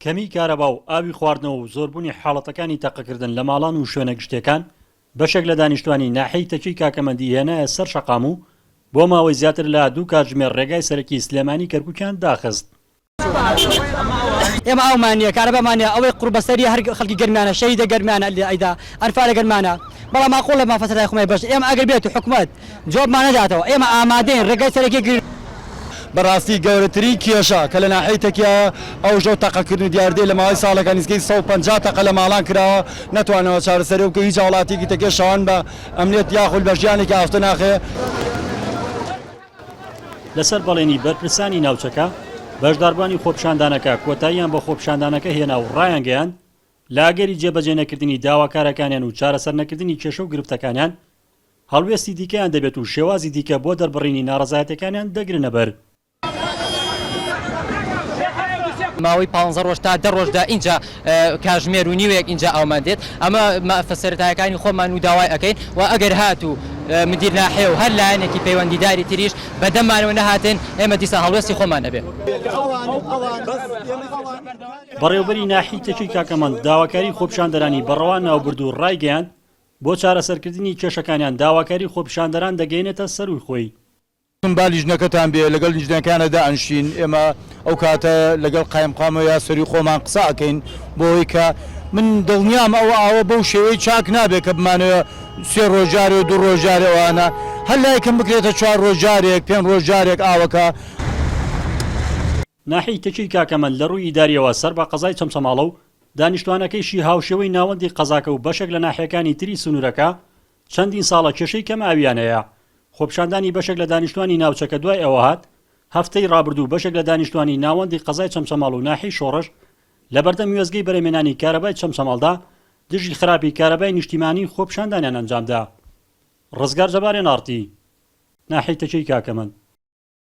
کەمی کارەبا و ئاوی خواردنەوە و زۆربوونی حاڵەتەکانی تەقەکردن لە ماڵان و شوێنە گشتەکان بەشێک لە دانیشتوانی ناحەی تەچی کاکەمەندی هێنایە سەر شەقام و بۆ ماوەی زیاتر لە 2 کاتژمێر ڕێگای سەرەکی سلێمانی کەرکووکیان داخست. ئێمە ئەومانە کارەبامانە ئەوەی قوربەسەری هەر خەڵکی گەرمانە شەیدە گەرمانە ئەیدا ئەنفالە گەرمانە بەڵام ماقۆڵ لە مافەسەدای خۆمای بەش ئێمە ئەگەر بێت حکومەت جۆبمان نەداتەوە ئێمە ئامادەین ڕێگای سەرەکی بەڕاستی گەورەترین کێشە کە لە ناحەی تەکیە ئەو ژۆ تەقەکردنی دیاردەی لە ماوەی ساڵەکان نزیکەی 150 تەقە لە ماڵان کراوە نەتوانەوە چارەسەری بکە هیچ وڵاتێکی تەکێ شەوان بە ئەمنیەت یاخود بە ژیانێکی ئافتە ناخێ. لەسەر بەڵێنی بەرپرسانی ناوچەکە بەشداربوانی خۆپیشاندانەکە کۆتاییان بە خۆپیشاندانەکە هێنا و ڕایان گەیاند لاگەری جێبەجێ نەکردنی داواکارەکانیان و چارەسەر نەکردنی کێشە و گرفتەکانیان هەڵوێستی دیکەیان دەبێت و شێوازی دیکە بۆ دەربڕینی ناڕەزایەتەکانیان دەگرنە بەر. ماوەی 15 ڕۆژ تا 10 ڕۆژدا اینجا کاتژمێر و نیوەیەک اینجا ئامادێت ئەمە فەسەرەتایەکانی خۆمان و داوای ئەەکەین و ئەگەر هات و مدیر ناحێ و هەر لایەنێکی پەیوەندیداری تریش بەدەمانەوە نەهاتن ئێمە دیسان هەڵوێستی خۆمان دەبێت. بەڕێوەبەری ناحی تەچی کاکەمەند داواکاری خۆپیشاندەرانی بەڕەوان ناوبرد و ڕایگەیاند بۆ چارەسەرکردنی کێشەکانیان داواکاری خۆپیشاندەران دەگەینێتە سەروی خۆی. با لیژنەکەتان بێ لەگەڵ لیژنەکانەدا ئەنشین ئێمە ئەو کاتە لەگەڵ قایمقامەوە یا سەری خۆمان قسە ئەکەین بۆەوەی کە من دڵنیام ئەوە ئاوە بەو شێوەی چاک نابێت کە بمانەوە 3 ڕۆژارێ و 2 ڕۆژارێوانە هەر لایەکەم بکرێتە 4 ڕۆژارێک 5 ڕۆژارێک ئاوەکە. ناحی تەچی کاکەمەند لە ڕووی ئیداریەوە سەر بە قەزای چەمچەماڵە و دانیشتوانەکەیشی هاوشێوەی ناوەندی قەزاکە و بەشێک لە ناحیەکانی تری سنوورەکە چەندین ساڵە کێشەی کەم ئاویانەیە. خۆپیشاندانی بەشێک لە دانیشتوانی ناوچەکە دوای ئەوە هات هەفتەی ڕابردوو بەشێک لە دانیشتوانی ناوەندی قەزای چەمچەماڵ و ناحی شۆڕش لە بەردەم وێزگەی بەرهەمێنانی کارەبای چەمچەماڵدا دژی خراپی کارەبای نیشتیمانی خۆپیشاندانیان ئەنجامدا. ڕزگار جەبارێن ئارتی ناحی تەچی کاکەمەند.